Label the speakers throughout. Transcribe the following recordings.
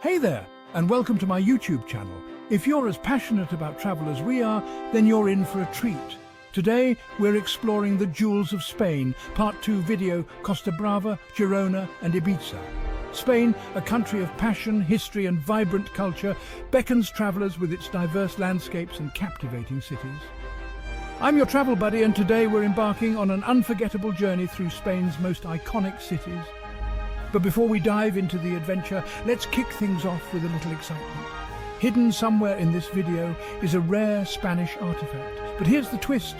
Speaker 1: Hey there, and welcome to my YouTube channel. If you're as passionate about travel as we are, then you're in for a treat. Today, we're exploring the jewels of Spain, part 2 video, Costa Brava, Girona and Ibiza. Spain, a country of passion, history and vibrant culture, beckons travelers with its diverse landscapes and captivating cities. I'm your travel buddy, and today we're embarking on an unforgettable journey through Spain's most iconic cities. But before we dive into the adventure, let's kick things off with a little excitement. Hidden somewhere in this video is a rare Spanish artifact. But here's the twist.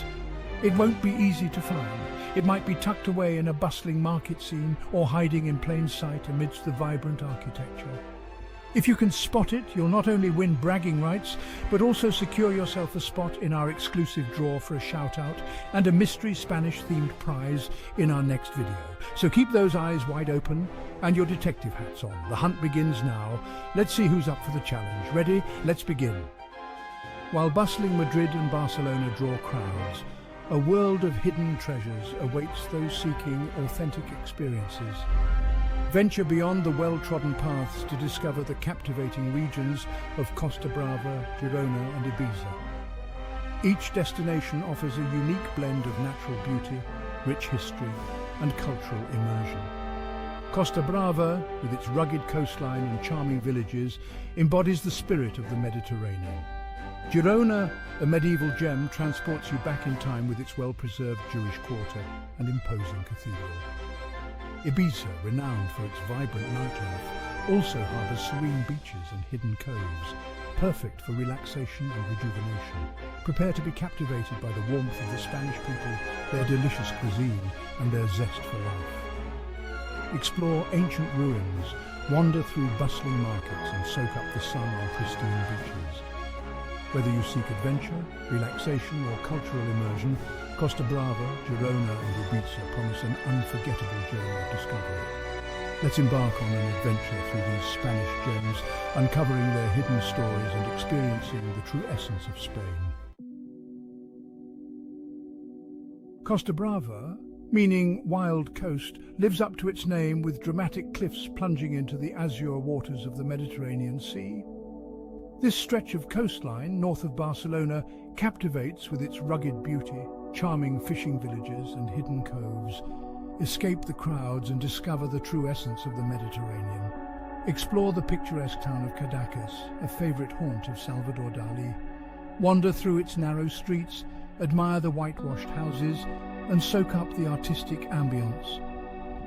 Speaker 1: It won't be easy to find. It might be tucked away in a bustling market scene or hiding in plain sight amidst the vibrant architecture. If you can spot it, you'll not only win bragging rights, but also secure yourself a spot in our exclusive draw for a shout-out and a mystery Spanish-themed prize in our next video. So keep those eyes wide open and your detective hats on. The hunt begins now. Let's see who's up for the challenge. Ready? Let's begin. While bustling Madrid and Barcelona draw crowds, a world of hidden treasures awaits those seeking authentic experiences. Venture beyond the well-trodden paths to discover the captivating regions of Costa Brava, Girona and Ibiza. Each destination offers a unique blend of natural beauty, rich history and cultural immersion. Costa Brava, with its rugged coastline and charming villages, embodies the spirit of the Mediterranean. Girona, a medieval gem, transports you back in time with its well-preserved Jewish quarter and imposing cathedral. Ibiza, renowned for its vibrant nightlife, also harbours serene beaches and hidden coves, perfect for relaxation and rejuvenation. Prepare to be captivated by the warmth of the Spanish people, their delicious cuisine and their zest for life. Explore ancient ruins, wander through bustling markets and soak up the sun on pristine beaches. Whether you seek adventure, relaxation or cultural immersion, Costa Brava, Girona and Ibiza promise an unforgettable journey of discovery. Let's embark on an adventure through these Spanish gems, uncovering their hidden stories and experiencing the true essence of Spain. Costa Brava, meaning wild coast, lives up to its name with dramatic cliffs plunging into the azure waters of the Mediterranean Sea. This stretch of coastline, north of Barcelona, captivates with its rugged beauty. Charming fishing villages and hidden coves. Escape the crowds and discover the true essence of the Mediterranean. Explore the picturesque town of Caracas, a favourite haunt of Salvador Dali. Wander through its narrow streets, admire the whitewashed houses, and soak up the artistic ambience.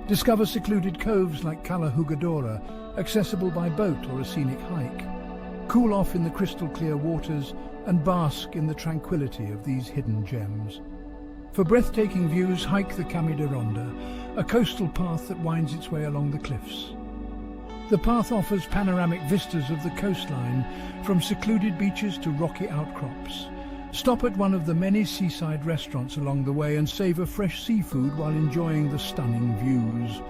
Speaker 1: Discover secluded coves like Cala Jugadora, accessible by boat or a scenic hike. Cool off in the crystal-clear waters and bask in the tranquility of these hidden gems. For breathtaking views, hike the Camí de Ronda, a coastal path that winds its way along the cliffs. The path offers panoramic vistas of the coastline, from secluded beaches to rocky outcrops. Stop at one of the many seaside restaurants along the way and savour fresh seafood while enjoying the stunning views.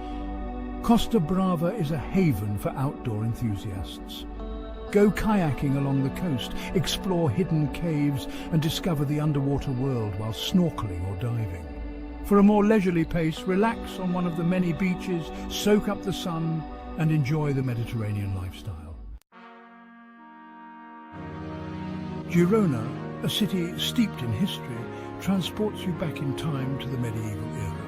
Speaker 1: Costa Brava is a haven for outdoor enthusiasts. Go kayaking along the coast, explore hidden caves and discover the underwater world while snorkeling or diving. For a more leisurely pace, relax on one of the many beaches, soak up the sun and enjoy the Mediterranean lifestyle. Girona, a city steeped in history, transports you back in time to the medieval era.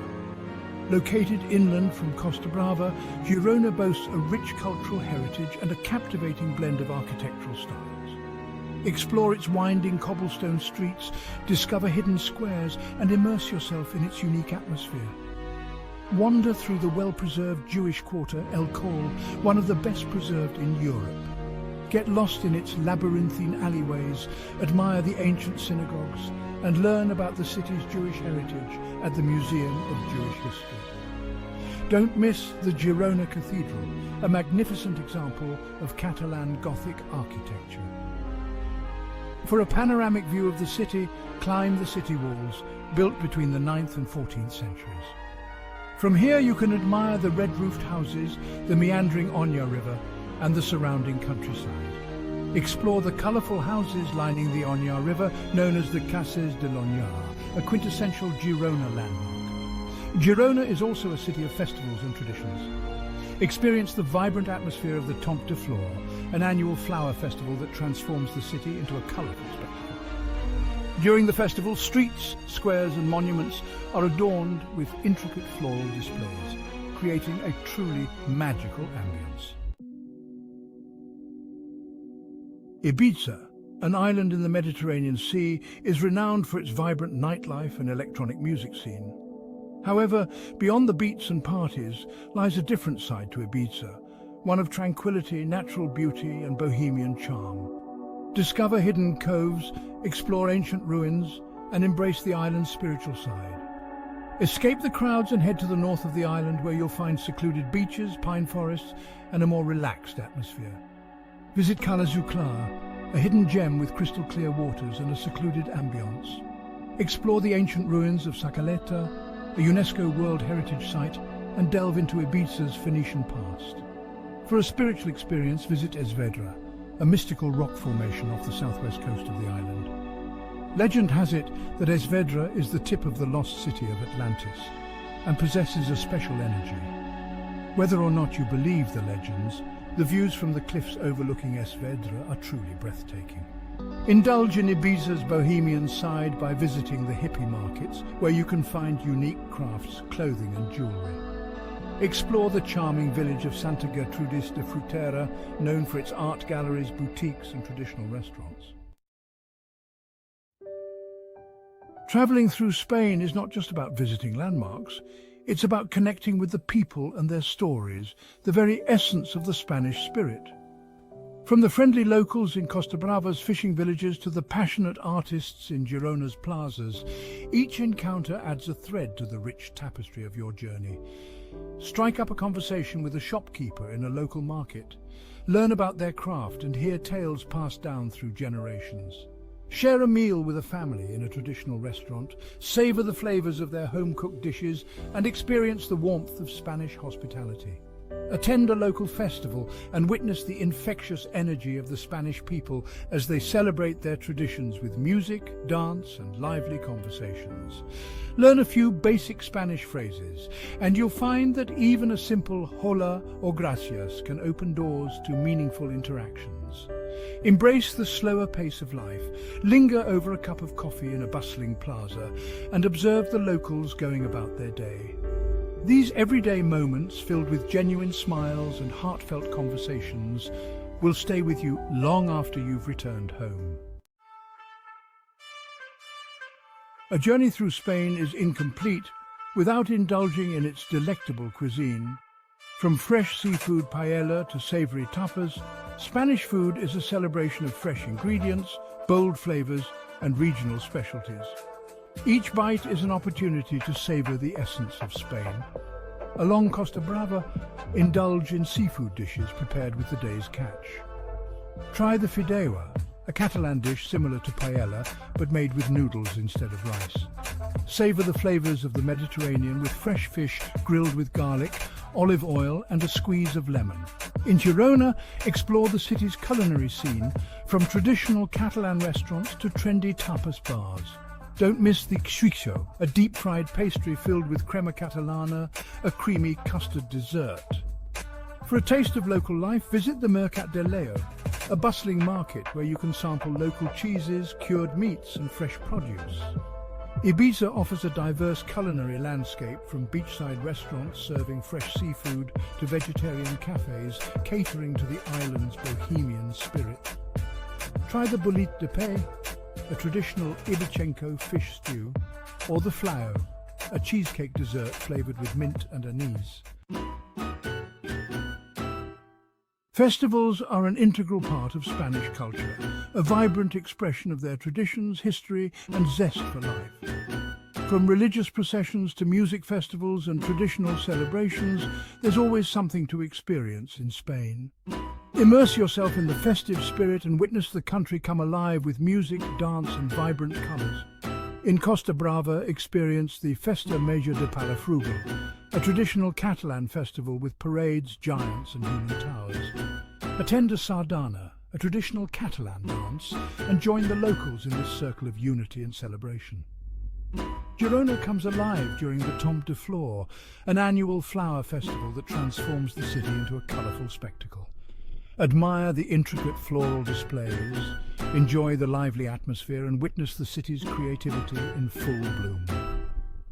Speaker 1: Located inland from Costa Brava, Girona boasts a rich cultural heritage and a captivating blend of architectural styles. Explore its winding cobblestone streets, discover hidden squares, and immerse yourself in its unique atmosphere. Wander through the well-preserved Jewish quarter, El Col, one of the best preserved in Europe. Get lost in its labyrinthine alleyways, admire the ancient synagogues, and learn about the city's Jewish heritage at the Museum of Jewish History. Don't miss the Girona Cathedral, a magnificent example of Catalan Gothic architecture. For a panoramic view of the city, climb the city walls, built between the 9th and 14th centuries. From here you can admire the red-roofed houses, the meandering Oña River, and the surrounding countryside. Explore the colourful houses lining the Oña River, known as the Cases de l'Oña, a quintessential Girona landmark. Girona is also a city of festivals and traditions. Experience the vibrant atmosphere of the Temple de Flore, an annual flower festival that transforms the city into a colourful spectacle. During the festival, streets, squares and monuments are adorned with intricate floral displays, creating a truly magical ambience. Ibiza, an island in the Mediterranean Sea, is renowned for its vibrant nightlife and electronic music scene. However, beyond the beats and parties lies a different side to Ibiza, one of tranquility, natural beauty and bohemian charm. Discover hidden coves, explore ancient ruins, and embrace the island's spiritual side. Escape the crowds and head to the north of the island, where you'll find secluded beaches, pine forests, and a more relaxed atmosphere. Visit Cala Zuclar, a hidden gem with crystal clear waters and a secluded ambience. Explore the ancient ruins of Secluded, a UNESCO World Heritage Site, and delve into Ibiza's Phoenician past. For a spiritual experience, visit Esvedra, a mystical rock formation off the southwest coast of the island. Legend has it that Esvedra is the tip of the lost city of Atlantis and possesses a special energy. Whether or not you believe the legends, the views from the cliffs overlooking Esvedra are truly breathtaking. Indulge in Ibiza's bohemian side by visiting the hippie markets, where you can find unique crafts, clothing and jewellery. Explore the charming village of Santa Gertrudis de Fruitera, known for its art galleries, boutiques and traditional restaurants. Travelling through Spain is not just about visiting landmarks. It's about connecting with the people and their stories, the very essence of the Spanish spirit. From the friendly locals in Costa Brava's fishing villages to the passionate artists in Girona's plazas, each encounter adds a thread to the rich tapestry of your journey. Strike up a conversation with a shopkeeper in a local market. Learn about their craft and hear tales passed down through generations. Share a meal with a family in a traditional restaurant, savour the flavours of their home-cooked dishes and experience the warmth of Spanish hospitality. Attend a local festival and witness the infectious energy of the Spanish people as they celebrate their traditions with music, dance and lively conversations. Learn a few basic Spanish phrases and you'll find that even a simple hola or gracias can open doors to meaningful interactions. Embrace the slower pace of life, linger over a cup of coffee in a bustling plaza and observe the locals going about their day. These everyday moments, filled with genuine smiles and heartfelt conversations, will stay with you long after you've returned home. A journey through Spain is incomplete without indulging in its delectable cuisine. From fresh seafood paella to savoury tapas, Spanish food is a celebration of fresh ingredients, bold flavours and regional specialties. Each bite is an opportunity to savour the essence of Spain. Along Costa Brava, indulge in seafood dishes prepared with the day's catch. Try the fideuà, a Catalan dish similar to paella but made with noodles instead of rice. Savour the flavours of the Mediterranean with fresh fish grilled with garlic, olive oil and a squeeze of lemon. In Girona, explore the city's culinary scene, from traditional Catalan restaurants to trendy tapas bars. Don't miss the xuixo, a deep-fried pastry filled with crema catalana, a creamy custard dessert. For a taste of local life, visit the Mercat de Leo, a bustling market where you can sample local cheeses, cured meats and fresh produce. Ibiza offers a diverse culinary landscape, from beachside restaurants serving fresh seafood to vegetarian cafes catering to the island's bohemian spirit. Try the boulette de pay, a traditional Ibichenko fish stew, or the flao, a cheesecake dessert flavoured with mint and anise. Festivals are an integral part of Spanish culture, a vibrant expression of their traditions, history and zest for life. From religious processions to music festivals and traditional celebrations, there's always something to experience in Spain. Immerse yourself in the festive spirit and witness the country come alive with music, dance and vibrant colours. In Costa Brava, experience the Festa Major de Palafrugell, a traditional Catalan festival with parades, giants and human towers. Attend a sardana, a traditional Catalan dance, and join the locals in this circle of unity and celebration. Girona comes alive during the Temps de Fleur, an annual flower festival that transforms the city into a colourful spectacle. Admire the intricate floral displays, enjoy the lively atmosphere and witness the city's creativity in full bloom.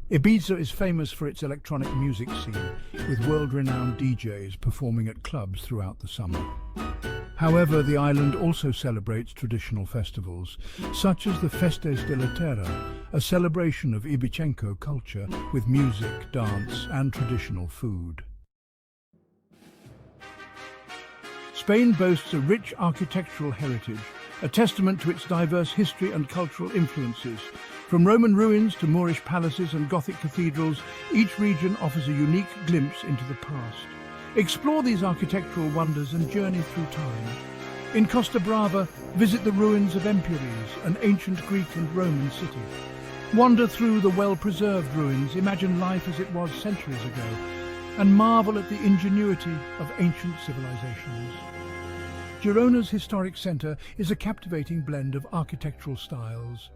Speaker 1: Ibiza is famous for its electronic music scene, with world-renowned DJs performing at clubs throughout the summer. However, the island also celebrates traditional festivals, such as the Festes de la Terra, a celebration of Ibichenco culture with music, dance and traditional food. Spain boasts a rich architectural heritage, a testament to its diverse history and cultural influences. From Roman ruins to Moorish palaces and Gothic cathedrals, each region offers a unique glimpse into the past. Explore these architectural wonders and journey through time. In Costa Brava, visit the ruins of Empúries, an ancient Greek and Roman city. Wander through the well-preserved ruins, imagine life as it was centuries ago, and marvel at the ingenuity of ancient civilizations. Girona's historic centre is a captivating blend of architectural styles.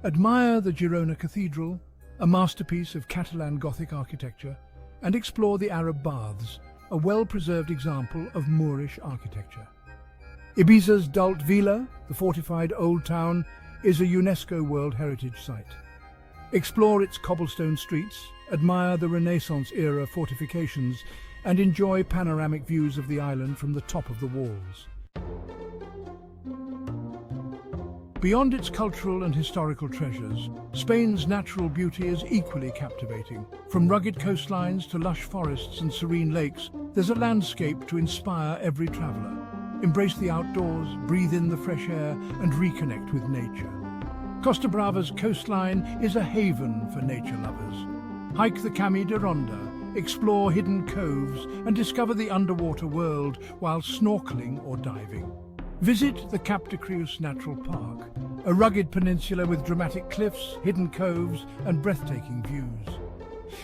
Speaker 1: Admire the Girona Cathedral, a masterpiece of Catalan Gothic architecture, and explore the Arab Baths, a well-preserved example of Moorish architecture. Ibiza's Dalt Vila, the fortified old town, is a UNESCO World Heritage Site. Explore its cobblestone streets, admire the Renaissance-era fortifications, and enjoy panoramic views of the island from the top of the walls. Beyond its cultural and historical treasures, Spain's natural beauty is equally captivating. From rugged coastlines to lush forests and serene lakes, there's a landscape to inspire every traveller. Embrace the outdoors, breathe in the fresh air, and reconnect with nature. Costa Brava's coastline is a haven for nature lovers. Hike the Camí de Ronda, explore hidden coves, and discover the underwater world while snorkeling or diving. Visit the Cap de Creus Natural Park, a rugged peninsula with dramatic cliffs, hidden coves, and breathtaking views.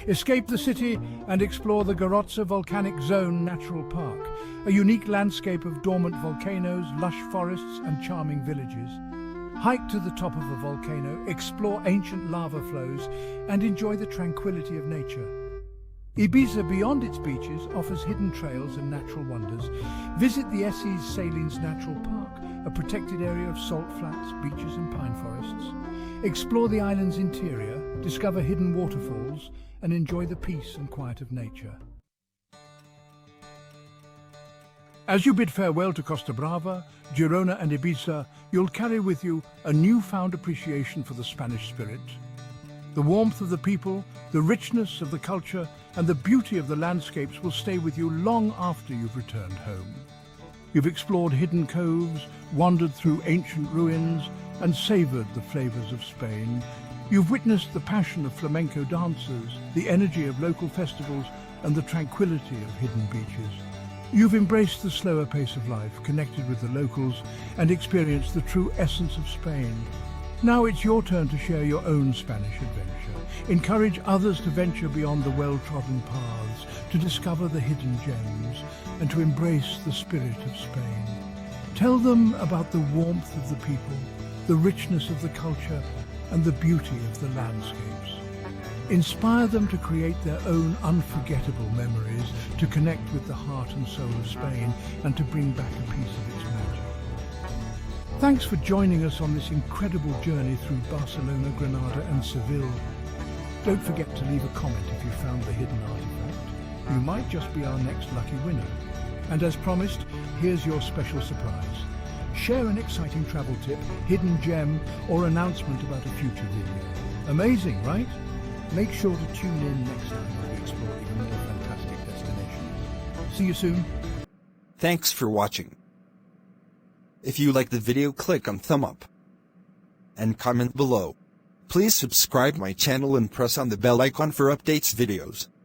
Speaker 1: Escape the city and explore the Garotza Volcanic Zone Natural Park, a unique landscape of dormant volcanoes, lush forests, and charming villages. Hike to the top of a volcano, explore ancient lava flows, and enjoy the tranquility of nature. Ibiza, beyond its beaches, offers hidden trails and natural wonders. Visit the Esses Salines Natural Park, a protected area of salt flats, beaches and pine forests. Explore the island's interior, discover hidden waterfalls, and enjoy the peace and quiet of nature. As you bid farewell to Costa Brava, Girona and Ibiza, you'll carry with you a newfound appreciation for the Spanish spirit. The warmth of the people, the richness of the culture, and the beauty of the landscapes will stay with you long after you've returned home. You've explored hidden coves, wandered through ancient ruins, and savoured the flavours of Spain. You've witnessed the passion of flamenco dancers, the energy of local festivals, and the tranquility of hidden beaches. You've embraced the slower pace of life, connected with the locals, and experienced the true essence of Spain. Now it's your turn to share your own Spanish adventure. Encourage others to venture beyond the well-trodden paths, to discover the hidden gems, and to embrace the spirit of Spain. Tell them about the warmth of the people, the richness of the culture, and the beauty of the landscapes. Inspire them to create their own unforgettable memories, to connect with the heart and soul of Spain, and to bring back a piece of its magic. Thanks for joining us on this incredible journey through Barcelona, Granada and Seville. Don't forget to leave a comment if you found the hidden artifact. You might just be our next lucky winner. And as promised, here's your special surprise. Share an exciting travel tip, hidden gem, or announcement about a future video. Amazing, right? Make sure to tune in next time as we explore even more fantastic destinations. See you soon.
Speaker 2: Thanks for watching. If you like the video, click on thumb up and comment below. Please subscribe my channel and press on the bell icon for updates videos.